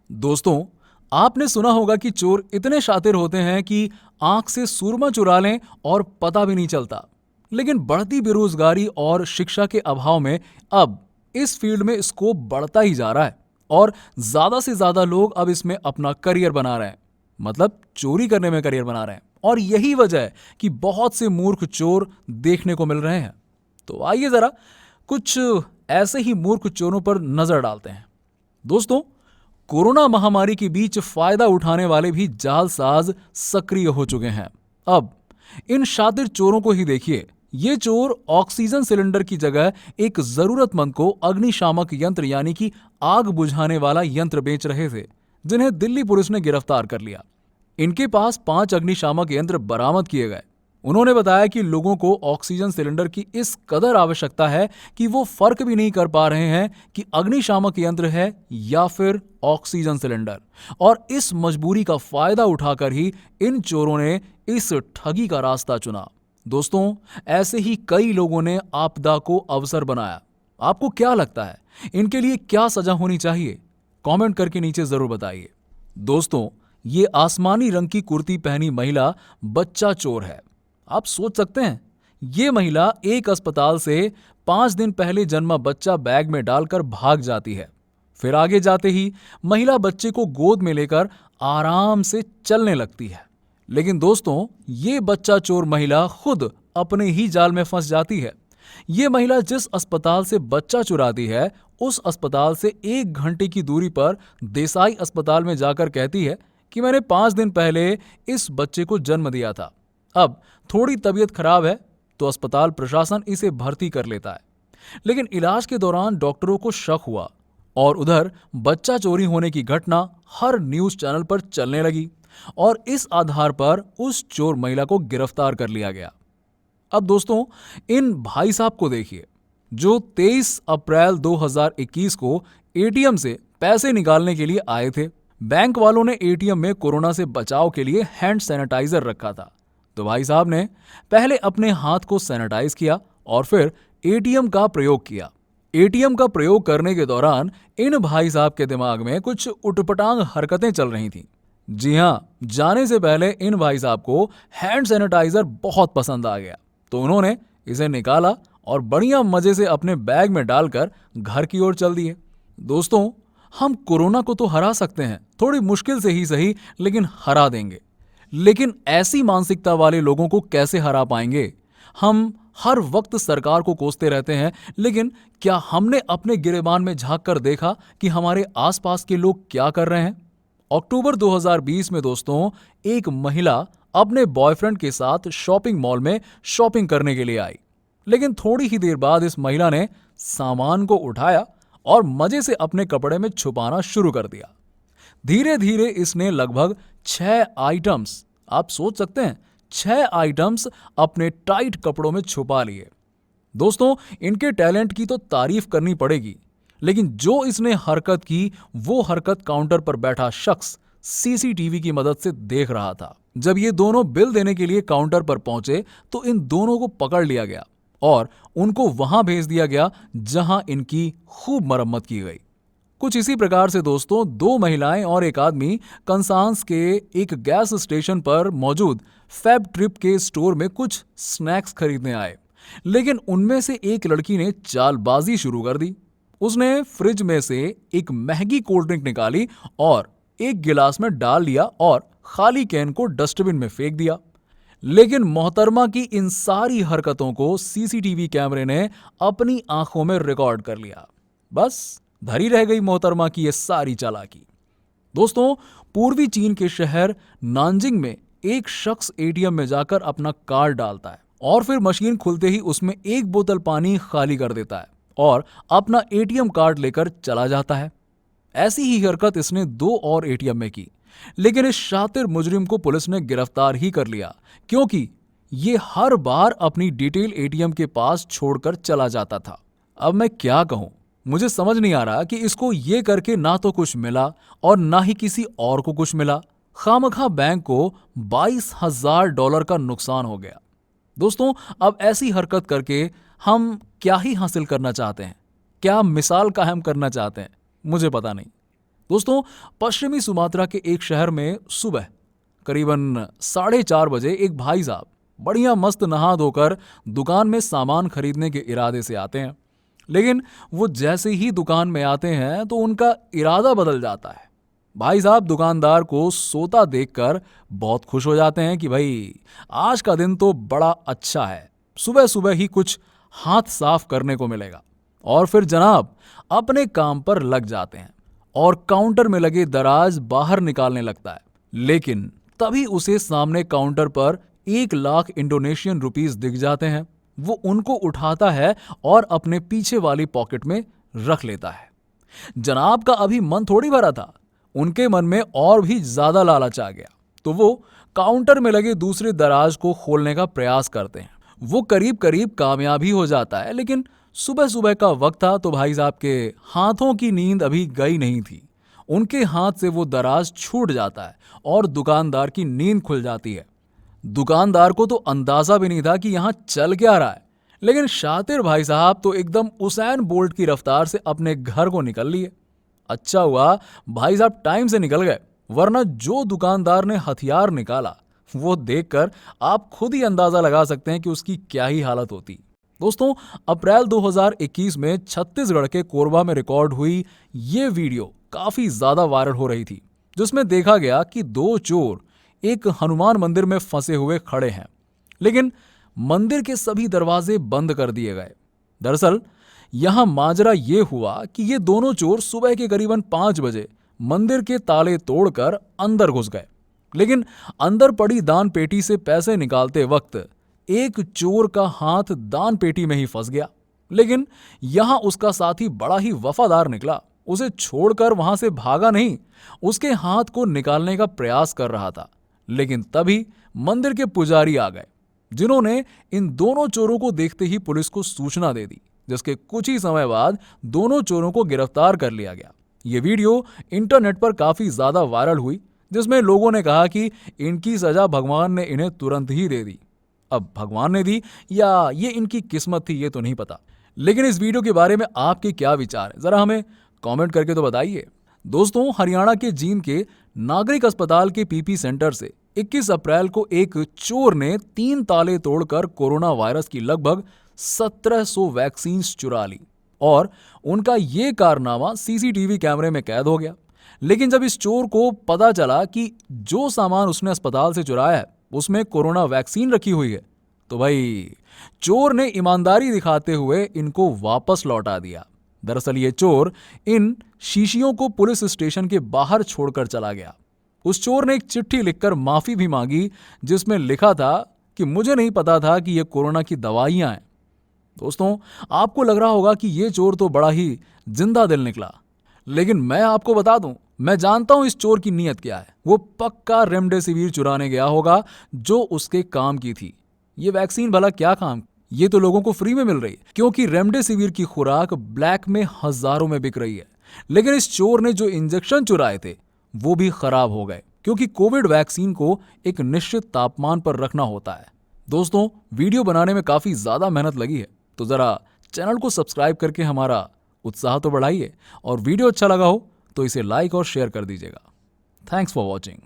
दोस्तों, आपने सुना होगा कि चोर इतने शातिर होते हैं कि आंख से सुरमा चुरा लें और पता भी नहीं चलता। लेकिन बढ़ती बेरोजगारी और शिक्षा के अभाव में अब इस फील्ड में स्कोप बढ़ता ही जा रहा है और ज्यादा से ज्यादा लोग अब इसमें अपना करियर बना रहे हैं। मतलब चोरी करने में करियर बना रहे हैं और यही वजह है कि बहुत से मूर्ख चोर देखने को मिल रहे हैं। तो आइए जरा कुछ ऐसे ही मूर्ख चोरों पर नजर डालते हैं। दोस्तों, कोरोना महामारी के बीच फायदा उठाने वाले भी जालसाज सक्रिय हो चुके हैं। अब इन शातिर चोरों को ही देखिए। ये चोर ऑक्सीजन सिलेंडर की जगह एक जरूरतमंद को अग्निशामक यंत्र यानी कि आग बुझाने वाला यंत्र बेच रहे थे, जिन्हें दिल्ली पुलिस ने गिरफ्तार कर लिया। इनके पास 5 अग्निशामक यंत्र बरामद किए गए। उन्होंने बताया कि लोगों को ऑक्सीजन सिलेंडर की इस कदर आवश्यकता है कि वो फर्क भी नहीं कर पा रहे हैं कि अग्निशामक यंत्र है या फिर ऑक्सीजन सिलेंडर, और इस मजबूरी का फायदा उठाकर ही इन चोरों ने इस ठगी का रास्ता चुना। दोस्तों, ऐसे ही कई लोगों ने आपदा को अवसर बनाया। आपको क्या लगता है, इनके लिए क्या सजा होनी चाहिए? कमेंट करके नीचे जरूर बताइए। दोस्तों, ये आसमानी रंग की कुर्ती पहनी महिला बच्चा चोर है। आप सोच सकते हैं, ये महिला एक अस्पताल से 5 दिन पहले जन्मा बच्चा बैग में डालकर भाग जाती है। फिर आगे जाते ही महिला बच्चे को गोद में लेकर आराम से चलने लगती है। लेकिन दोस्तों, ये बच्चा चोर महिला खुद अपने ही जाल में फंस जाती है। ये महिला जिस अस्पताल से बच्चा चुराती है, उस अस्पताल से 1 घंटे की दूरी पर देसाई अस्पताल में जाकर कहती है कि मैंने 5 दिन पहले इस बच्चे को जन्म दिया था। अब थोड़ी तबीयत खराब है तो अस्पताल प्रशासन इसे भर्ती कर लेता है। लेकिन इलाज के दौरान डॉक्टरों को शक हुआ और उधर बच्चा चोरी होने की घटना हर न्यूज चैनल पर चलने लगी और इस आधार पर उस चोर महिला को गिरफ्तार कर लिया गया। अब दोस्तों, इन भाई साहब को देखिए, जो 23 अप्रैल 2021 को एटीएम से पैसे निकालने के लिए आए थे। बैंक वालों ने एटीएम में कोरोना से बचाव के लिए हैंड सैनिटाइजर रखा था। तो भाई साहब ने पहले अपने हाथ को सैनिटाइज किया और फिर एटीएम का प्रयोग किया। एटीएम का प्रयोग करने के दौरान इन भाई साहब के दिमाग में कुछ उटपटांग हरकतें चल रही थीं। जी हां, जाने से पहले इन भाई साहब को हैंड सैनिटाइजर बहुत पसंद आ गया, तो उन्होंने इसे निकाला और बढ़िया मजे से अपने बैग में डालकर घर की ओर चल दिए। दोस्तों, हम कोरोना को तो हरा सकते हैं, थोड़ी मुश्किल से ही सही, लेकिन हरा देंगे। लेकिन ऐसी मानसिकता वाले लोगों को कैसे हरा पाएंगे? हम हर वक्त सरकार को कोसते रहते हैं, लेकिन क्या हमने अपने गिरेबान में झांक कर देखा कि हमारे आसपास के लोग क्या कर रहे हैं? अक्टूबर 2020 में दोस्तों, एक महिला अपने बॉयफ्रेंड के साथ शॉपिंग मॉल में शॉपिंग करने के लिए आई। लेकिन थोड़ी ही देर बाद इस महिला ने सामान को उठाया और मजे से अपने कपड़े में छुपाना शुरू कर दिया। धीरे धीरे इसने लगभग 6 आइटम्स, आप सोच सकते हैं, 6 आइटम्स अपने टाइट कपड़ों में छुपा लिए। दोस्तों, इनके टैलेंट की तो तारीफ करनी पड़ेगी, लेकिन जो इसने हरकत की वो हरकत काउंटर पर बैठा शख्स सीसीटीवी की मदद से देख रहा था। जब ये दोनों बिल देने के लिए काउंटर पर पहुंचे तो इन दोनों को पकड़ लिया गया और उनको वहां भेज दिया गया जहां इनकी खूब मरम्मत की गई। कुछ इसी प्रकार से दोस्तों, 2 महिलाएं और एक आदमी कंसांस के एक गैस स्टेशन पर मौजूद फैब ट्रिप के स्टोर में कुछ स्नैक्स खरीदने आए। लेकिन उनमें से एक लड़की ने चालबाजी शुरू कर दी। उसने फ्रिज में से एक महंगी कोल्ड ड्रिंक निकाली और एक गिलास में डाल लिया और खाली कैन को डस्टबिन में फेंक दिया। लेकिन मोहतरमा की इन सारी हरकतों को सीसीटीवी कैमरे ने अपनी आंखों में रिकॉर्ड कर लिया। बस धरी रह गई मोहतरमा की ये सारी चालाकी। दोस्तों, पूर्वी चीन के शहर नानजिंग में एक शख्स एटीएम में जाकर अपना कार्ड डालता है और फिर मशीन खुलते ही उसमें 1 बोतल पानी खाली कर देता है और अपना एटीएम कार्ड लेकर चला जाता है। ऐसी ही हरकत इसने 2 और एटीएम में की, लेकिन इस शातिर मुजरिम को पुलिस ने गिरफ्तार ही कर लिया, क्योंकि ये हर बार अपनी डिटेल एटीएम के पास छोड़कर चला जाता था। अब मैं क्या कहूं, मुझे समझ नहीं आ रहा कि इसको ये करके ना तो कुछ मिला और ना ही किसी और को कुछ मिला। खामखा बैंक को $22,000 का नुकसान हो गया। दोस्तों, अब ऐसी हरकत करके हम क्या ही हासिल करना चाहते हैं? क्या मिसाल कायम करना चाहते हैं? मुझे पता नहीं। दोस्तों, पश्चिमी सुमात्रा के एक शहर में सुबह करीबन 4:30 बजे एक भाई साहब बढ़िया मस्त नहा धोकर दुकान में सामान खरीदने के इरादे से आते हैं। लेकिन वो जैसे ही दुकान में आते हैं तो उनका इरादा बदल जाता है। भाई साहब दुकानदार को सोता देखकर बहुत खुश हो जाते हैं कि भाई आज का दिन तो बड़ा अच्छा है, सुबह सुबह ही कुछ हाथ साफ करने को मिलेगा। और फिर जनाब अपने काम पर लग जाते हैं और काउंटर में लगे दराज बाहर निकालने लगता है। लेकिन तभी उसे सामने काउंटर पर 1 लाख इंडोनेशियन रुपीस दिख जाते हैं। वो उनको उठाता है और अपने पीछे वाली पॉकेट में रख लेता है। जनाब का अभी मन थोड़ी भरा था, उनके मन में और भी ज्यादा लालच आ गया। तो वो काउंटर में लगे दूसरे दराज को खोलने का प्रयास करते हैं। वो करीब करीब कामयाब ही हो जाता है, लेकिन सुबह सुबह का वक्त था तो भाई साहब के हाथों की नींद अभी गई नहीं थी। उनके हाथ से वो दराज छूट जाता है और दुकानदार की नींद खुल जाती है। दुकानदार को तो अंदाजा भी नहीं था कि यहां चल क्या रहा है, लेकिन शातिर भाई साहब तो एकदम उसैन बोल्ट की रफ्तार से अपने घर को निकल लिए। अच्छा हुआ भाई साहब टाइम से निकल गए, वरना जो दुकानदार ने हथियार निकाला वो देखकर आप खुद ही अंदाजा लगा सकते हैं कि उसकी क्या ही हालत होती। दोस्तों, अप्रैल 2021 में छत्तीसगढ़ के कोरबा में रिकॉर्ड हुई ये वीडियो काफी ज्यादा वायरल हो रही थी, जिसमें देखा गया कि 2 चोर एक हनुमान मंदिर में फंसे हुए खड़े हैं, लेकिन मंदिर के सभी दरवाजे बंद कर दिए गए। दरअसल यहां माजरा ये हुआ कि ये दोनों चोर सुबह के करीबन 5 बजे मंदिर के ताले तोड़कर अंदर घुस गए, लेकिन अंदर पड़ी दान पेटी से पैसे निकालते वक्त एक चोर का हाथ दान पेटी में ही फंस गया। लेकिन यहां उसका साथी बड़ा ही वफादार निकला, उसे छोड़कर वहां से भागा नहीं, उसके हाथ को निकालने का प्रयास कर रहा था। लेकिन तभी मंदिर के पुजारी आ गए, जिन्होंने इन दोनों चोरों को देखते ही पुलिस को सूचना दे दी, जिसके कुछ ही समय बाद दोनों चोरों को गिरफ्तार कर लिया गया। ये वीडियो इंटरनेट पर काफी ज्यादा वायरल हुई, जिसमें लोगों ने कहा कि इनकी सजा भगवान ने इन्हें तुरंत ही दे दी। अब भगवान ने दी या ये इनकी किस्मत थी ये तो नहीं पता, लेकिन इस वीडियो के बारे में आपके क्या विचार है जरा हमें कमेंट करके तो बताइए। दोस्तों, हरियाणा के जींद के नागरिक अस्पताल के पीपी सेंटर से 21 अप्रैल को एक चोर ने 3 ताले तोड़कर कोरोना वायरस की लगभग 1700 वैक्सीन चुरा ली और उनका ये कारनामा सीसीटीवी कैमरे में कैद हो गया। लेकिन जब इस चोर को पता चला कि जो सामान उसने अस्पताल से चुराया है उसमें कोरोना वैक्सीन रखी हुई है, तो भाई चोर ने ईमानदारी दिखाते हुए इनको वापस लौटा दिया। दरअसल ये चोर इन शीशियों को पुलिस स्टेशन के बाहर छोड़कर चला गया। उस चोर ने एक चिट्ठी लिखकर माफी भी मांगी, जिसमें लिखा था कि मुझे नहीं पता था कि ये कोरोना की दवाइयां हैं। दोस्तों, आपको लग रहा होगा कि ये चोर तो बड़ा ही जिंदा दिल निकला, लेकिन मैं आपको बता दूं, मैं जानता हूं इस चोर की नीयत क्या है। वो पक्का रेमडेसिविर चुराने गया होगा जो उसके काम की थी। ये वैक्सीन भला क्या काम, ये तो लोगों को फ्री में मिल रही है, क्योंकि रेमडेसिविर की खुराक ब्लैक में हजारों में बिक रही है। लेकिन इस चोर ने जो इंजेक्शन चुराए थे वो भी खराब हो गए, क्योंकि कोविड वैक्सीन को एक निश्चित तापमान पर रखना होता है। दोस्तों, वीडियो बनाने में काफी ज्यादा मेहनत लगी है, तो जरा चैनल को सब्सक्राइब करके हमारा उत्साह तो बढ़ाइए, और वीडियो अच्छा लगा हो तो इसे लाइक और शेयर कर दीजिएगा। Thanks for watching.